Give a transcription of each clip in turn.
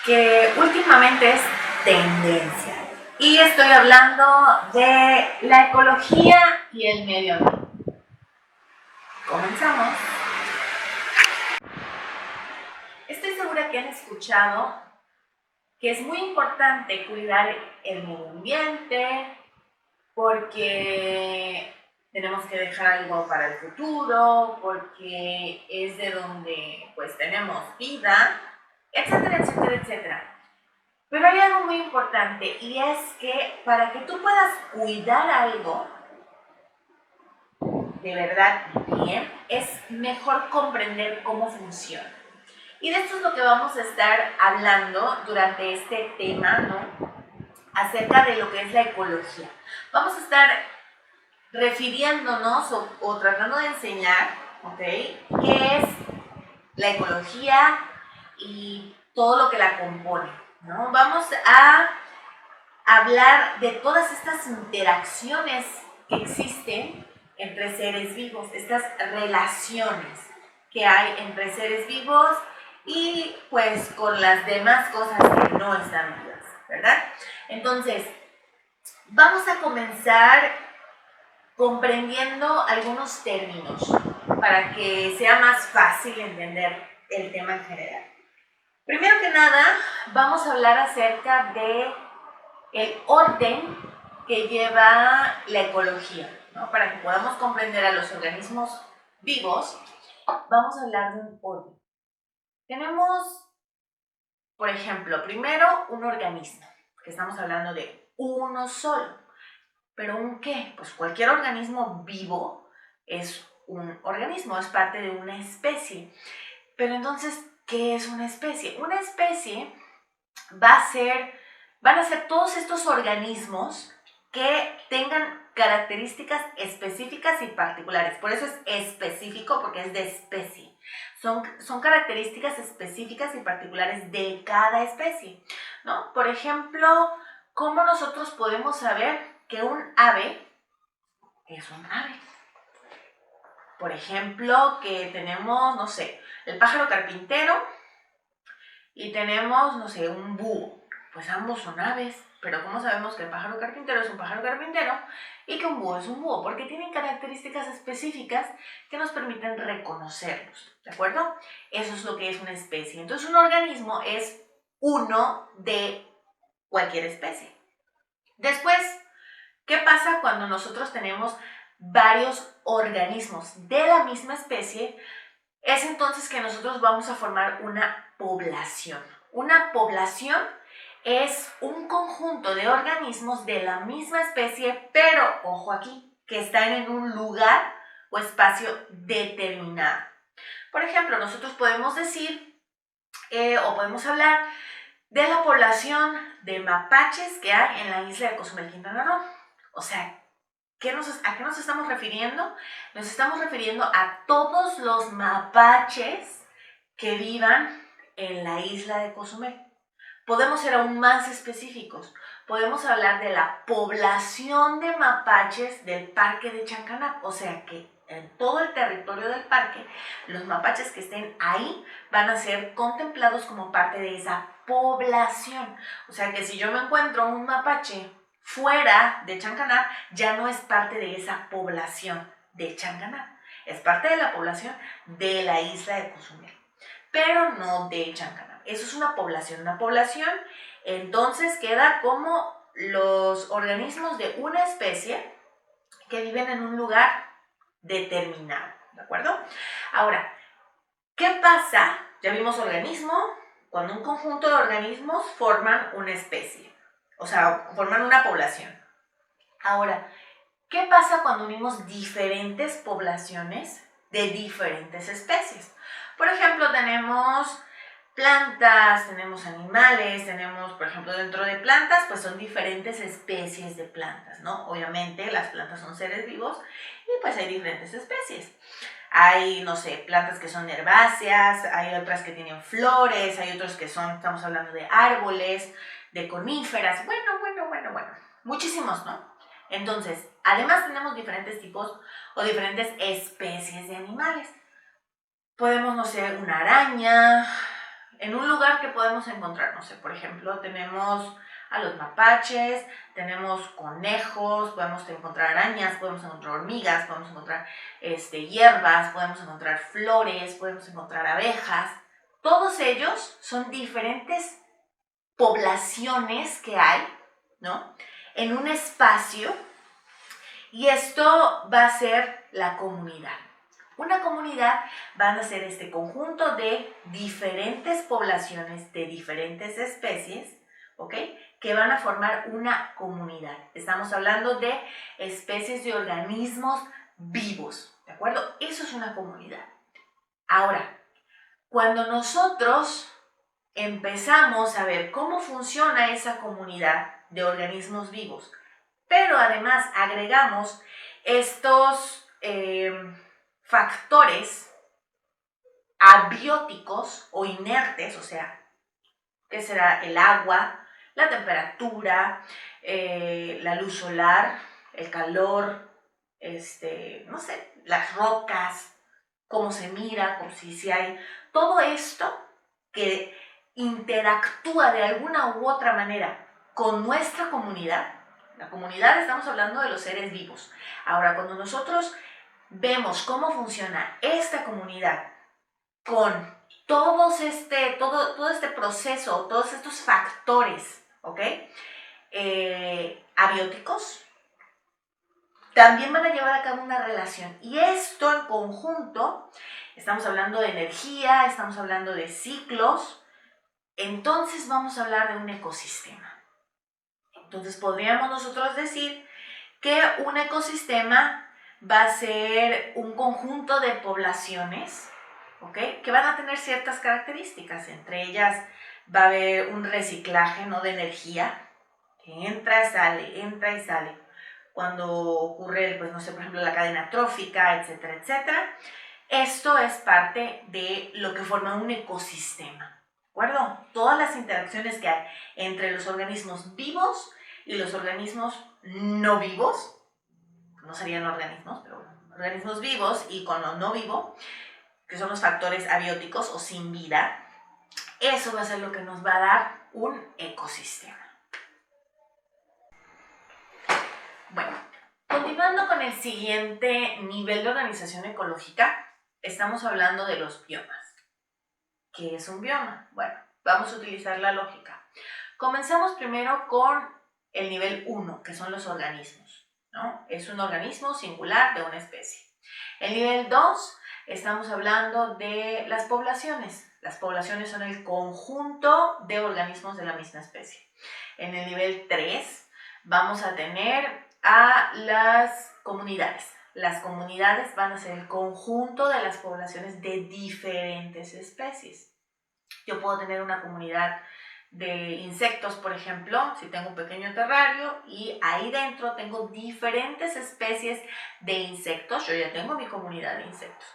que últimamente es tendencia. Y estoy hablando de la ecología y el medio ambiente. Comenzamos. Estoy segura que han escuchado que es muy importante cuidar el medio ambiente porque tenemos que dejar algo para el futuro, porque es de donde pues tenemos vida, etcétera, etcétera, etcétera. Pero hay algo muy importante y es que para que tú puedas cuidar algo de verdad bien, es mejor comprender cómo funciona. Y de esto es lo que vamos a estar hablando durante este tema, ¿no? Acerca de lo que es la ecología. Vamos a estar refiriéndonos o tratando de enseñar, ¿ok?, qué es la ecología y todo lo que la compone, ¿no? Vamos a hablar de todas estas interacciones que existen entre seres vivos, estas relaciones que hay entre seres vivos y pues con las demás cosas que no están vivas, ¿verdad? Entonces, vamos a comenzar comprendiendo algunos términos para que sea más fácil entender el tema en general. Primero que nada, vamos a hablar acerca de el orden que lleva la ecología, ¿no? Para que podamos comprender a los organismos vivos, vamos a hablar de un orden. Tenemos, por ejemplo, primero un organismo, que estamos hablando de uno solo. ¿Pero un qué? Pues cualquier organismo vivo es un organismo, es parte de una especie. Pero entonces, ¿qué es una especie? Una especie van a ser todos estos organismos que tengan características específicas y particulares. Por eso es específico, porque es de especie. Son características específicas y particulares de cada especie, ¿no? Por ejemplo, ¿cómo nosotros podemos saber que un ave es un ave? Por ejemplo, que tenemos, no sé, el pájaro carpintero y tenemos, no sé, un búho. Pues ambos son aves, pero ¿cómo sabemos que el pájaro carpintero es un pájaro carpintero y que un búho es un búho? Porque tienen características específicas que nos permiten reconocerlos, ¿de acuerdo? Eso es lo que es una especie. Entonces, un organismo es uno de cualquier especie. Después, ¿qué pasa cuando nosotros tenemos varios organismos de la misma especie? Es entonces que nosotros vamos a formar una población. Una población es un conjunto de organismos de la misma especie, pero, ojo aquí, que están en un lugar o espacio determinado. Por ejemplo, nosotros podemos decir o podemos hablar de la población de mapaches que hay en la isla de Cozumel, Quintana Roo. O sea, ¿a qué nos estamos refiriendo? Nos estamos refiriendo a todos los mapaches que vivan en la isla de Cozumel. Podemos ser aún más específicos. Podemos hablar de la población de mapaches del parque de Chancanab. O sea que en todo el territorio del parque, los mapaches que estén ahí van a ser contemplados como parte de esa población. O sea que si yo me encuentro un mapache fuera de Chancanab, ya no es parte de esa población de Chancanab. Es parte de la población de la isla de Cozumel, pero no de Chancanab. Eso es una población. Una población entonces queda como los organismos de una especie que viven en un lugar determinado, ¿de acuerdo? Ahora, ¿qué pasa? Ya vimos organismo, cuando un conjunto de organismos forman una especie, o sea, forman una población. Ahora, ¿qué pasa cuando unimos diferentes poblaciones de diferentes especies? Por ejemplo, tenemos plantas, tenemos animales, tenemos, por ejemplo, dentro de plantas, pues son diferentes especies de plantas, ¿no? Obviamente las plantas son seres vivos y pues hay diferentes especies. Hay, no sé, plantas que son herbáceas, hay otras que tienen flores, hay otros que son, estamos hablando de árboles, de coníferas, bueno, muchísimos, ¿no? Entonces, además tenemos diferentes tipos o diferentes especies de animales. Podemos, no sé, una araña, en un lugar que podemos encontrar, no sé, por ejemplo, tenemos a los mapaches, tenemos conejos, podemos encontrar arañas, podemos encontrar hormigas, podemos encontrar hierbas, podemos encontrar flores, podemos encontrar abejas. Todos ellos son diferentes poblaciones que hay, ¿no?, en un espacio, y esto va a ser la comunidad. Una comunidad van a ser este conjunto de diferentes poblaciones, de diferentes especies, ¿ok?, que van a formar una comunidad. Estamos hablando de especies de organismos vivos, ¿de acuerdo? Eso es una comunidad. Ahora, cuando nosotros empezamos a ver cómo funciona esa comunidad de organismos vivos, pero además agregamos estos factores abióticos o inertes, o sea, ¿qué será? El agua, la temperatura, la luz solar, el calor, no sé, las rocas, cómo se mira, como si hay todo esto que interactúa de alguna u otra manera con nuestra comunidad. La comunidad, estamos hablando de los seres vivos. Ahora, cuando nosotros vemos cómo funciona esta comunidad con todo este proceso, todos estos factores, ¿ok?, abióticos, también van a llevar a cabo una relación. Y esto en conjunto, estamos hablando de energía, estamos hablando de ciclos, entonces vamos a hablar de un ecosistema. Entonces podríamos nosotros decir que un ecosistema va a ser un conjunto de poblaciones, ¿ok?, que van a tener ciertas características. Entre ellas va a haber un reciclaje, ¿no?, de energía, que entra y sale. Cuando ocurre, pues no sé, por ejemplo, la cadena trófica, etcétera, etcétera. Esto es parte de lo que forma un ecosistema, ¿de acuerdo? Todas las interacciones que hay entre los organismos vivos y los organismos no vivos, no serían organismos, pero organismos vivos y con lo no vivo, que son los factores abióticos o sin vida, eso va a ser lo que nos va a dar un ecosistema. Bueno, continuando con el siguiente nivel de organización ecológica, estamos hablando de los biomas. ¿Qué es un bioma? Bueno, vamos a utilizar la lógica. Comenzamos primero con el nivel 1, que son los organismos, ¿no? Es un organismo singular de una especie. El nivel 2, estamos hablando de las poblaciones. Las poblaciones son el conjunto de organismos de la misma especie. En el nivel 3, vamos a tener a las comunidades. Las comunidades van a ser el conjunto de las poblaciones de diferentes especies. Yo puedo tener una comunidad de insectos, por ejemplo, si tengo un pequeño terrario y ahí dentro tengo diferentes especies de insectos. Yo ya tengo mi comunidad de insectos.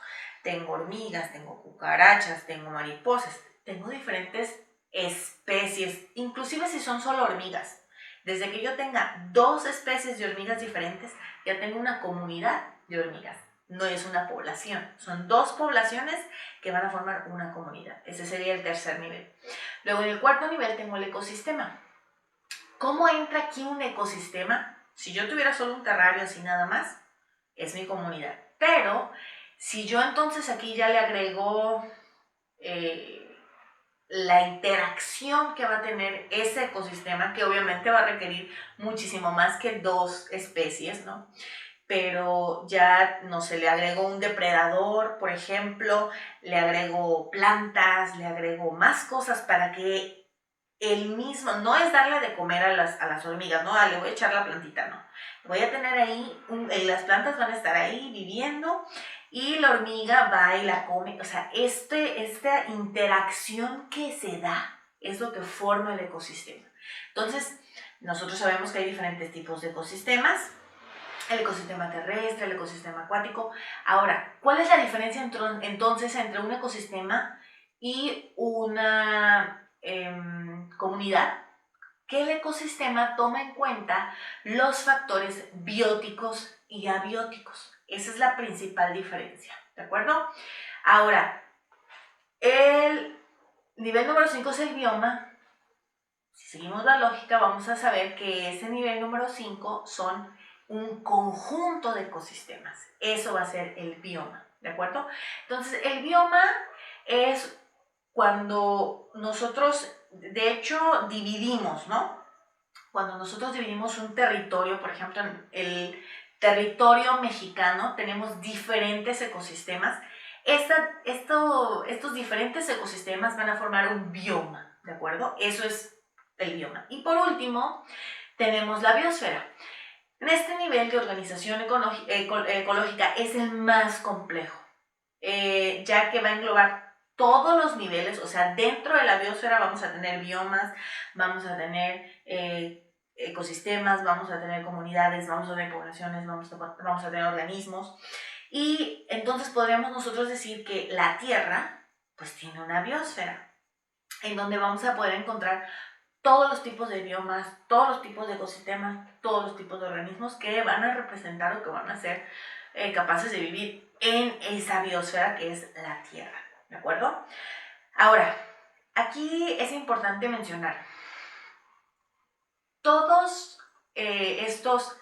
Tengo hormigas, tengo cucarachas, tengo mariposas, tengo diferentes especies, inclusive si son solo hormigas. Desde que yo tenga 2 especies de hormigas diferentes, ya tengo una comunidad de hormigas. No es una población, son 2 poblaciones que van a formar una comunidad. Ese sería el tercer nivel. Luego en el cuarto nivel tengo el ecosistema. ¿Cómo entra aquí un ecosistema? Si yo tuviera solo un terrario así nada más, es mi comunidad. Pero si yo entonces aquí ya le agrego la interacción que va a tener ese ecosistema, que obviamente va a requerir muchísimo más que 2 especies, ¿no? Pero ya, no sé, le agrego un depredador, por ejemplo, le agrego plantas, le agrego más cosas para que el mismo, no es darle de comer a las hormigas, no, le voy a echar la plantita, no. Voy a tener ahí, las plantas van a estar ahí viviendo y la hormiga va y la come. O sea, esta interacción que se da es lo que forma el ecosistema. Entonces, nosotros sabemos que hay diferentes tipos de ecosistemas. El ecosistema terrestre, el ecosistema acuático. Ahora, ¿cuál es la diferencia entonces entre un ecosistema y una comunidad? Que el ecosistema toma en cuenta los factores bióticos y abióticos. Esa es la principal diferencia, ¿de acuerdo? Ahora, el nivel número 5 es el bioma. Si seguimos la lógica, vamos a saber que ese nivel número 5 son un conjunto de ecosistemas. Eso va a ser el bioma, ¿de acuerdo? Entonces, el bioma es cuando nosotros, de hecho, dividimos, ¿no? Cuando nosotros dividimos un territorio, por ejemplo, en el territorio mexicano, tenemos diferentes ecosistemas. Estos diferentes ecosistemas van a formar un bioma, ¿de acuerdo? Eso es el bioma. Y por último, tenemos la biosfera. En este nivel de organización ecológica es el más complejo, ya que va a englobar todos los niveles, o sea, dentro de la biosfera vamos a tener biomas, vamos a tener ecosistemas, vamos a tener comunidades, vamos a tener poblaciones, vamos a tener organismos. Y entonces podríamos nosotros decir que la Tierra pues tiene una biosfera, en donde vamos a poder encontrar todos los tipos de biomas, todos los tipos de ecosistemas, todos los tipos de organismos que van a representar o que van a ser capaces de vivir en esa biosfera que es la Tierra, ¿de acuerdo? Ahora, aquí es importante mencionar, todos estos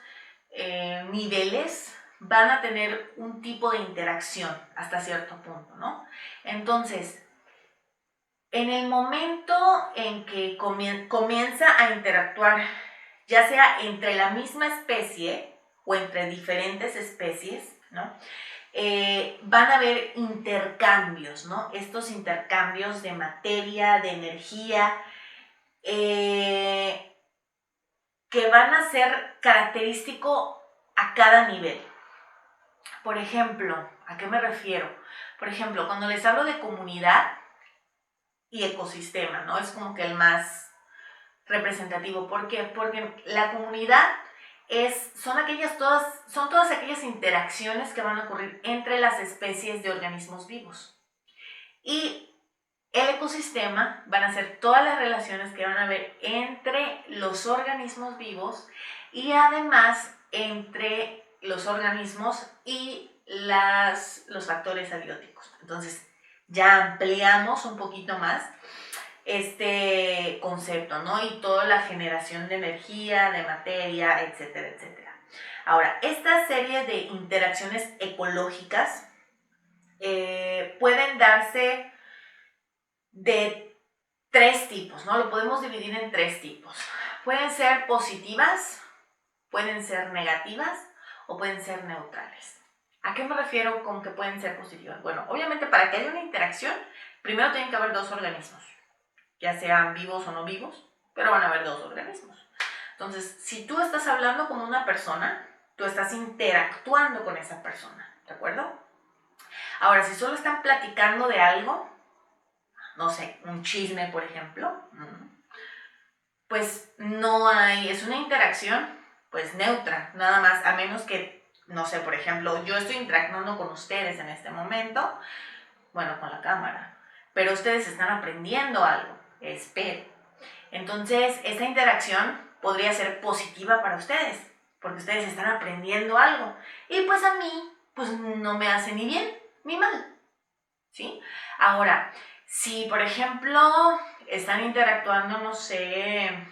niveles van a tener un tipo de interacción hasta cierto punto, ¿no? Entonces, en el momento en que comienza a interactuar, ya sea entre la misma especie o entre diferentes especies, ¿no? Van a haber intercambios, ¿no? Estos intercambios de materia, de energía, que van a ser característicos a cada nivel. Por ejemplo, ¿a qué me refiero? Por ejemplo, cuando les hablo de comunidad y ecosistema, ¿no? Es como que el más representativo. ¿Por qué? Porque la comunidad son todas aquellas interacciones que van a ocurrir entre las especies de organismos vivos. Y el ecosistema van a ser todas las relaciones que van a haber entre los organismos vivos y además entre los organismos y los factores abióticos. Entonces, ya ampliamos un poquito más este concepto, ¿no? Y toda la generación de energía, de materia, etcétera, etcétera. Ahora, esta serie de interacciones ecológicas pueden darse de tres tipos, ¿no? Lo podemos dividir en tres tipos. Pueden ser positivas, pueden ser negativas o pueden ser neutrales. ¿A qué me refiero con que pueden ser positivas? Bueno, obviamente para que haya una interacción, primero tienen que haber dos organismos, ya sean vivos o no vivos, pero van a haber dos organismos. Entonces, si tú estás hablando con una persona, tú estás interactuando con esa persona, ¿de acuerdo? Ahora, si solo están platicando de algo, no sé, un chisme, por ejemplo, pues no hay, es una interacción pues neutra, nada más, a menos que, no sé, por ejemplo, yo estoy interactuando con ustedes en este momento, bueno, con la cámara, pero ustedes están aprendiendo algo, espero. Entonces, esta interacción podría ser positiva para ustedes, porque ustedes están aprendiendo algo, y pues a mí, pues no me hace ni bien ni mal, ¿sí? Ahora, si por ejemplo están interactuando, no sé,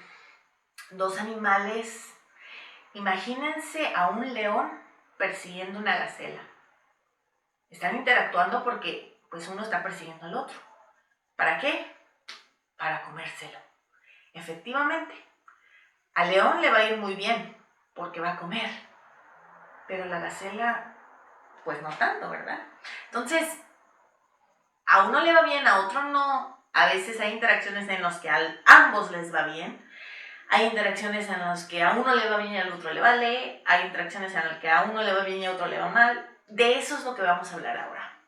dos animales, imagínense a un león persiguiendo una gacela. Están interactuando porque pues uno está persiguiendo al otro. ¿Para qué? Para comérselo. Efectivamente, al león le va a ir muy bien porque va a comer, pero la gacela pues no tanto, ¿verdad? Entonces, a uno le va bien, a otro no. A veces hay interacciones en las que a ambos les va bien. Hay interacciones en las que a uno le va bien y al otro le vale. Hay interacciones en las que a uno le va bien y a otro le va mal. De eso es lo que vamos a hablar ahora.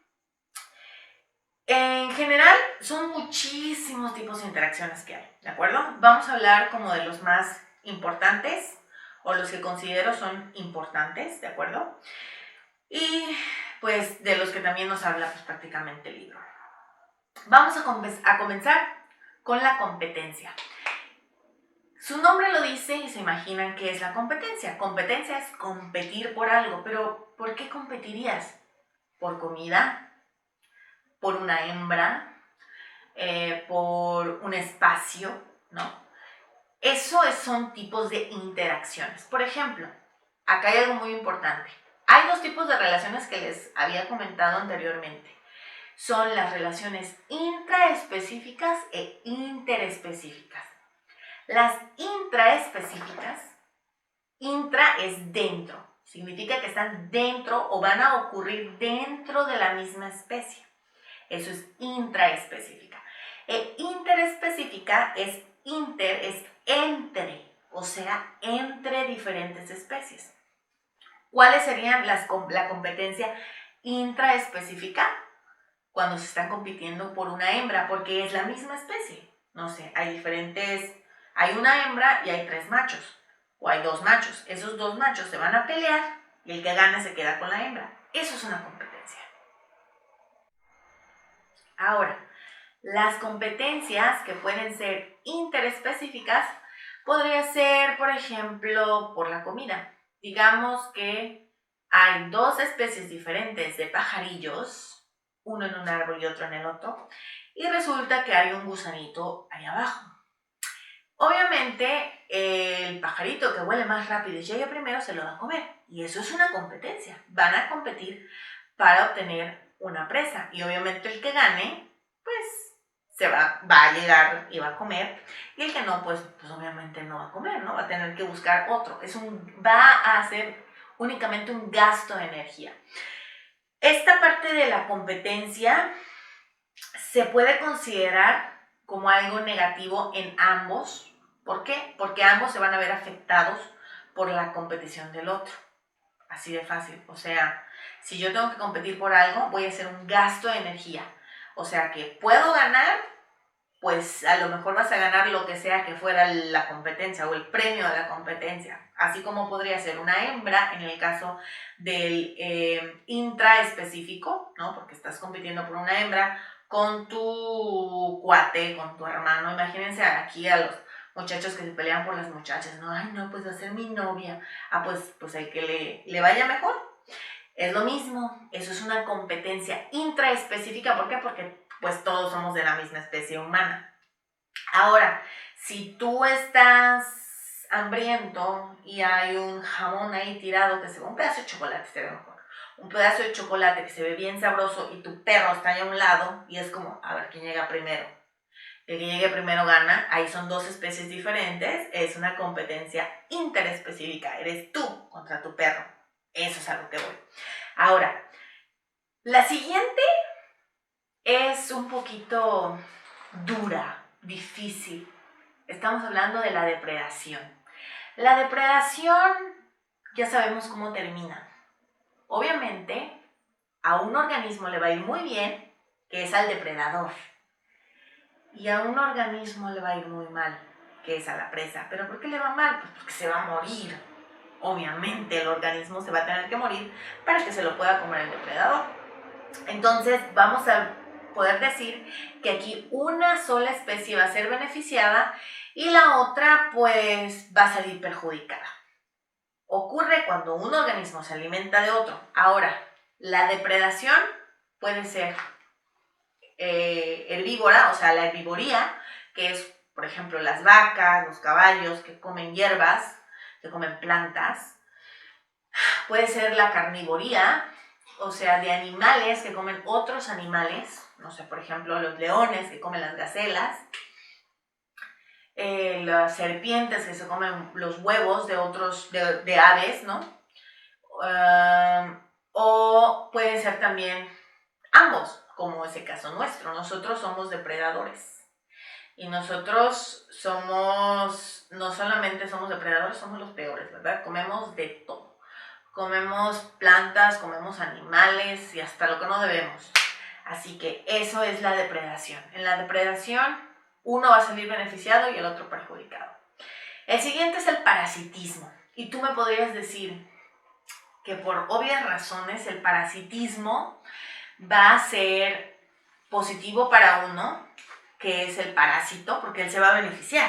En general, son muchísimos tipos de interacciones que hay, ¿de acuerdo? Vamos a hablar como de los más importantes o los que considero son importantes, ¿de acuerdo? Y pues de los que también nos habla pues, prácticamente el libro. Vamos a comenzar con la competencia. Su nombre lo dice y se imaginan qué es la competencia. Competencia es competir por algo, pero ¿por qué competirías? ¿Por comida? ¿Por una hembra? por un espacio, ¿no? Son tipos de interacciones. Por ejemplo, acá hay algo muy importante. Hay dos tipos de relaciones que les había comentado anteriormente. Son las relaciones intraespecíficas e interespecíficas. Las intraespecíficas, intra es dentro, significa que están dentro o van a ocurrir dentro de la misma especie. Eso es intraespecífica. E interespecífica es entre, o sea, entre diferentes especies. ¿Cuáles serían la competencia intraespecífica? Cuando se están compitiendo por una hembra, porque es la misma especie. No sé, hay una hembra y hay 3 machos, o hay 2 machos. Esos 2 machos se van a pelear y el que gane se queda con la hembra. Eso es una competencia. Ahora, las competencias que pueden ser interespecíficas podría ser, por ejemplo, por la comida. Digamos que hay 2 especies diferentes de pajarillos, uno en un árbol y otro en el otro, y resulta que hay un gusanito ahí abajo. Obviamente, el pajarito que huele más rápido y llegue primero se lo va a comer, y eso es una competencia. Van a competir para obtener una presa, y obviamente el que gane, pues va a llegar y va a comer, y el que no, pues obviamente no va a comer, ¿no? Va a tener que buscar otro. Va a ser únicamente un gasto de energía. Esta parte de la competencia se puede considerar como algo negativo en ambos. ¿Por qué? Porque ambos se van a ver afectados por la competición del otro. Así de fácil. O sea, si yo tengo que competir por algo, voy a hacer un gasto de energía. O sea que puedo ganar, pues a lo mejor vas a ganar lo que sea que fuera la competencia o el premio de la competencia. Así como podría ser una hembra en el caso del intraespecífico, ¿no? Porque estás compitiendo por una hembra con tu cuate, con tu hermano. Imagínense aquí a los muchachos que se pelean por las muchachas, ¿no? Ay, no, pues va a ser mi novia. Ah, pues el que le vaya mejor. Es lo mismo, eso es una competencia intraespecífica. ¿Por qué? Porque pues todos somos de la misma especie humana. Ahora, si tú estás hambriento y hay un jamón ahí tirado, un pedazo de chocolate se ve mejor, un pedazo de chocolate que se ve bien sabroso y tu perro está ahí a un lado y es como, a ver quién llega primero. El que llegue primero gana. Ahí son 2 especies diferentes, es una competencia interespecífica, eres tú contra tu perro. Eso es a lo que voy. Ahora, la siguiente es un poquito dura, difícil. Estamos hablando de la depredación. La depredación ya sabemos cómo termina. Obviamente, a un organismo le va a ir muy bien, que es al depredador. Y a un organismo le va a ir muy mal, que es a la presa. ¿Pero por qué le va mal? Pues porque se va a morir. Obviamente el organismo se va a tener que morir para que se lo pueda comer el depredador. Entonces vamos a poder decir que aquí una sola especie va a ser beneficiada y la otra pues va a salir perjudicada. Ocurre cuando un organismo se alimenta de otro. Ahora, la depredación puede ser herbívora, o sea, la herbivoría, que es, por ejemplo, las vacas, los caballos que comen hierbas, que comen plantas. Puede ser la carnivoría, o sea, de animales que comen otros animales, no sé, por ejemplo, los leones que comen las gacelas, las serpientes que se comen los huevos de aves, ¿no? O pueden ser también ambos, como es el caso nuestro. Nosotros somos depredadores. Y nosotros no solamente somos depredadores, somos los peores, ¿verdad? Comemos de todo. Comemos plantas, comemos animales y hasta lo que no debemos. Así que eso es la depredación. En la depredación, uno va a salir beneficiado y el otro perjudicado. El siguiente es el parasitismo. Y tú me podrías decir que por obvias razones el parasitismo va a ser positivo para uno, que es el parásito, porque él se va a beneficiar.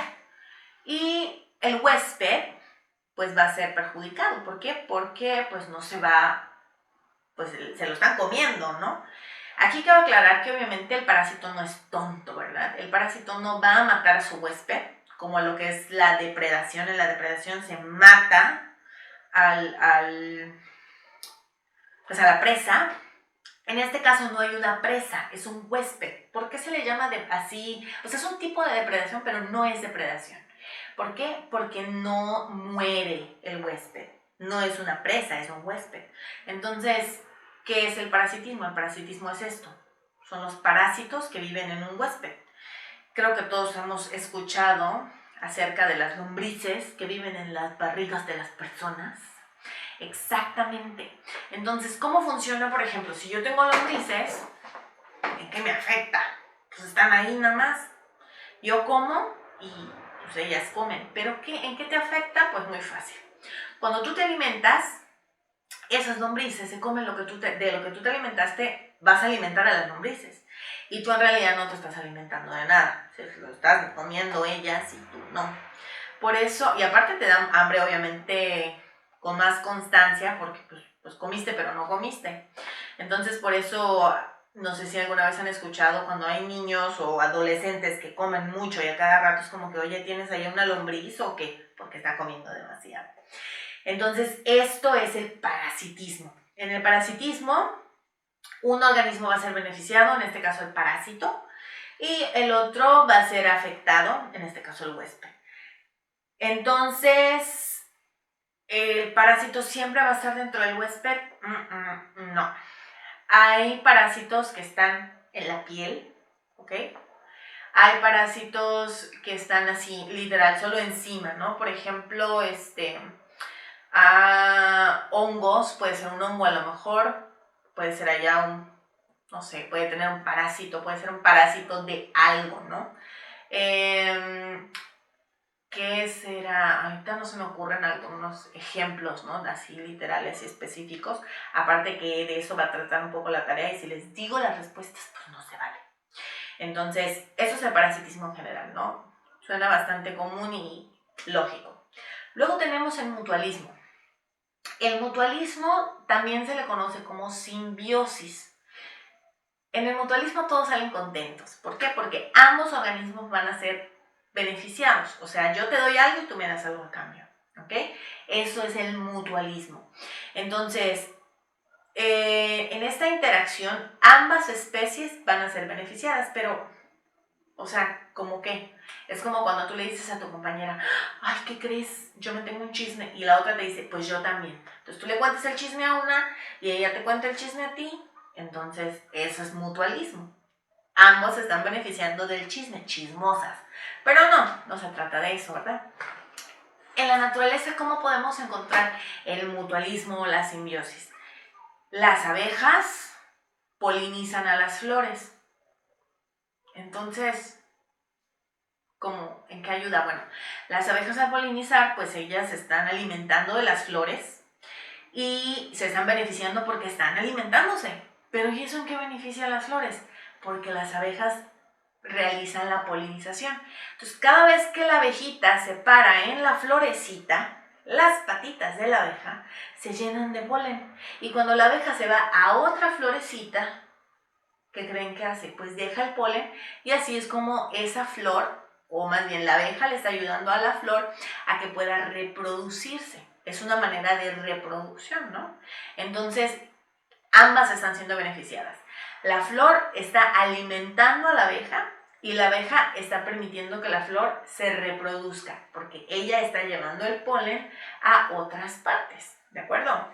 Y el huésped, pues va a ser perjudicado. ¿Por qué? Porque pues no se va, pues se lo están comiendo, ¿no? Aquí cabe aclarar que obviamente el parásito no es tonto, ¿verdad? El parásito no va a matar a su huésped, como lo que es la depredación. En la depredación se mata pues a la presa. En este caso no hay una presa, es un huésped. ¿Por qué se le llama así? O sea, es un tipo de depredación, pero no es depredación. ¿Por qué? Porque no muere el huésped. No es una presa, es un huésped. Entonces, ¿qué es el parasitismo? El parasitismo es esto. Son los parásitos que viven en un huésped. Creo que todos hemos escuchado acerca de las lombrices que viven en las barrigas de las personas. Exactamente. Entonces, ¿cómo funciona, por ejemplo, si yo tengo lombrices? ¿En qué me afecta? Pues están ahí nada más. Yo como y pues ellas comen. ¿Pero en qué te afecta? Pues muy fácil. Cuando tú te alimentas, esas lombrices se comen de lo que tú te alimentaste, vas a alimentar a las lombrices. Y tú en realidad no te estás alimentando de nada. Se lo estás comiendo ellas y tú no. Por eso, y aparte te dan hambre obviamente con más constancia, porque pues comiste pero no comiste. Entonces por eso, no sé si alguna vez han escuchado cuando hay niños o adolescentes que comen mucho y a cada rato es como que, oye, ¿tienes ahí una lombriz o qué? Porque está comiendo demasiado. Entonces esto es el parasitismo. En el parasitismo, un organismo va a ser beneficiado, en este caso el parásito, y el otro va a ser afectado, en este caso el huésped. Entonces, ¿el parásito siempre va a estar dentro del huésped? No. Hay parásitos que están en la piel, ¿ok? Hay parásitos que están así, literal, solo encima, ¿no? Por ejemplo, hongos, puede ser un hongo a lo mejor, puede ser allá no sé, puede tener un parásito, puede ser un parásito de algo, ¿no? ¿Qué será? Ahorita no se me ocurren algunos ejemplos, ¿no? Así literales y específicos. Aparte que de eso va a tratar un poco la tarea y si les digo las respuestas, pues no se vale. Entonces, eso es el parasitismo en general, ¿no? Suena bastante común y lógico. Luego tenemos el mutualismo. El mutualismo también se le conoce como simbiosis. En el mutualismo todos salen contentos. ¿Por qué? Porque ambos organismos van a ser beneficiados. O sea, yo te doy algo y tú me das algo a cambio. ¿Ok? Eso es el mutualismo. Entonces, en esta interacción, ambas especies van a ser beneficiadas, pero, o sea, ¿cómo qué? Es como cuando tú le dices a tu compañera, ay, ¿qué crees? Yo me tengo un chisme. Y la otra te dice, pues yo también. Entonces tú le cuentas el chisme a una y ella te cuenta el chisme a ti. Entonces, eso es mutualismo. Ambos se están beneficiando del chisme, chismosas. Pero no se trata de eso, ¿verdad? En la naturaleza, ¿cómo podemos encontrar el mutualismo o la simbiosis? Las abejas polinizan a las flores. Entonces, ¿cómo? ¿En qué ayuda? Bueno, las abejas al polinizar, pues ellas se están alimentando de las flores y se están beneficiando porque están alimentándose. Pero ¿y eso en qué beneficia a las flores? Porque las abejas realizan la polinización. Entonces, cada vez que la abejita se para en la florecita, las patitas de la abeja se llenan de polen. Y cuando la abeja se va a otra florecita, ¿qué creen que hace? Pues deja el polen y así es como esa flor, o más bien la abeja le está ayudando a la flor a que pueda reproducirse. Es una manera de reproducción, ¿no? Entonces, ambas están siendo beneficiadas. La flor está alimentando a la abeja y la abeja está permitiendo que la flor se reproduzca porque ella está llevando el polen a otras partes, ¿de acuerdo?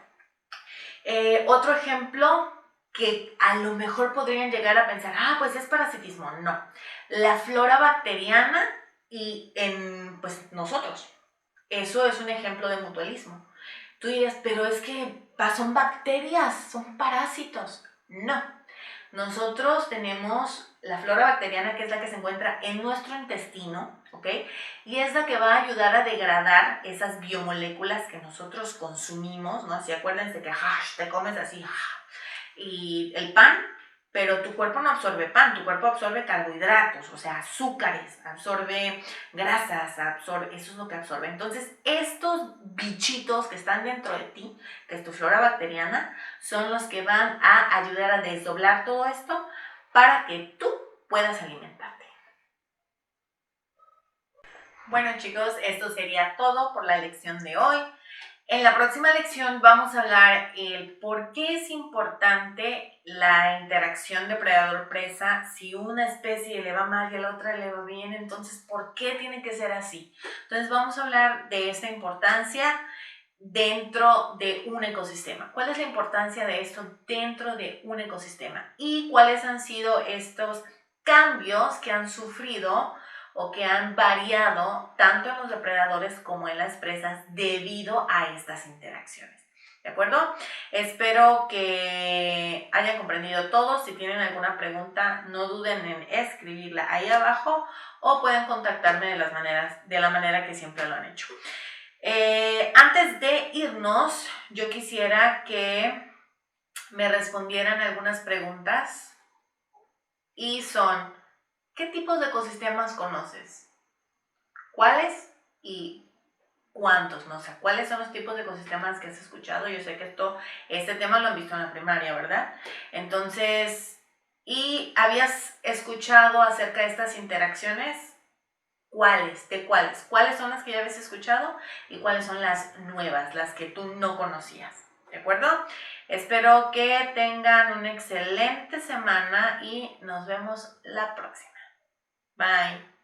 Otro ejemplo que a lo mejor podrían llegar a pensar, pues es parasitismo. No, la flora bacteriana y en pues nosotros. Eso es un ejemplo de mutualismo. Tú dirías, pero es que son bacterias, son parásitos. No, nosotros tenemos la flora bacteriana, que es la que se encuentra en nuestro intestino, ¿ok? Y es la que va a ayudar a degradar esas biomoléculas que nosotros consumimos, ¿no? Así acuérdense que te comes así, y el pan, pero tu cuerpo no absorbe pan, tu cuerpo absorbe carbohidratos, o sea, azúcares, absorbe grasas, eso es lo que absorbe. Entonces, estos bichitos que están dentro de ti, que es tu flora bacteriana, son los que van a ayudar a desdoblar todo esto para que tú puedas alimentarte. Bueno, chicos, esto sería todo por la lección de hoy. En la próxima lección vamos a hablar el por qué es importante la interacción depredador-presa. Si una especie le va mal y a la otra le va bien, entonces ¿por qué tiene que ser así? Entonces vamos a hablar de esta importancia dentro de un ecosistema. ¿Cuál es la importancia de esto dentro de un ecosistema? Y cuáles han sido estos cambios que han sufrido o que han variado tanto en los depredadores como en las presas debido a estas interacciones. ¿De acuerdo? Espero que hayan comprendido todo. Si tienen alguna pregunta, no duden en escribirla ahí abajo o pueden contactarme de la manera que siempre lo han hecho. Antes de irnos, yo quisiera que me respondieran algunas preguntas y son: ¿qué tipos de ecosistemas conoces? ¿Cuáles y cuántos? No sé, ¿cuáles son los tipos de ecosistemas que has escuchado? Yo sé que este tema lo han visto en la primaria, ¿verdad? Entonces, ¿y habías escuchado acerca de estas interacciones? ¿Cuáles? ¿De cuáles? ¿Cuáles son las que ya habías escuchado y cuáles son las nuevas, las que tú no conocías? ¿De acuerdo? Espero que tengan una excelente semana y nos vemos la próxima. Bye.